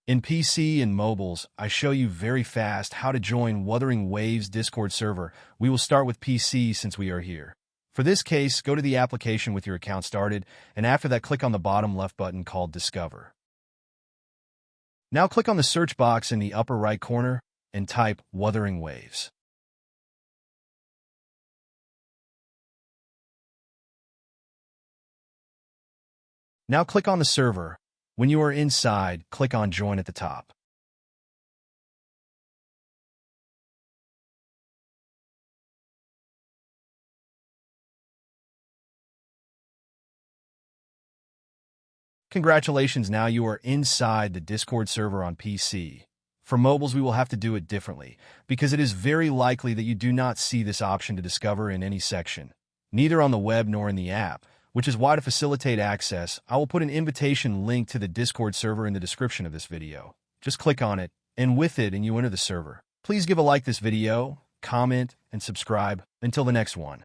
In PC and mobiles, I show you very fast how to join Wuthering Waves Discord server. We will start with PC since we are here. For this case, go to the application with your account started, and after that click on the bottom left button called Discover. Now click on the search box in the upper right corner and type Wuthering Waves. Now click on the server. When you are inside, click on Join at the top. Congratulations, now you are inside the Discord server on PC. For mobiles, we will have to do it differently, because it is very likely that you do not see this option to discover in any section, neither on the web nor in the app, which is why to facilitate access, I will put an invitation link to the Discord server in the description of this video. Just click on it, and with it, and you enter the server. Please give a like this video, comment, and subscribe. Until the next one.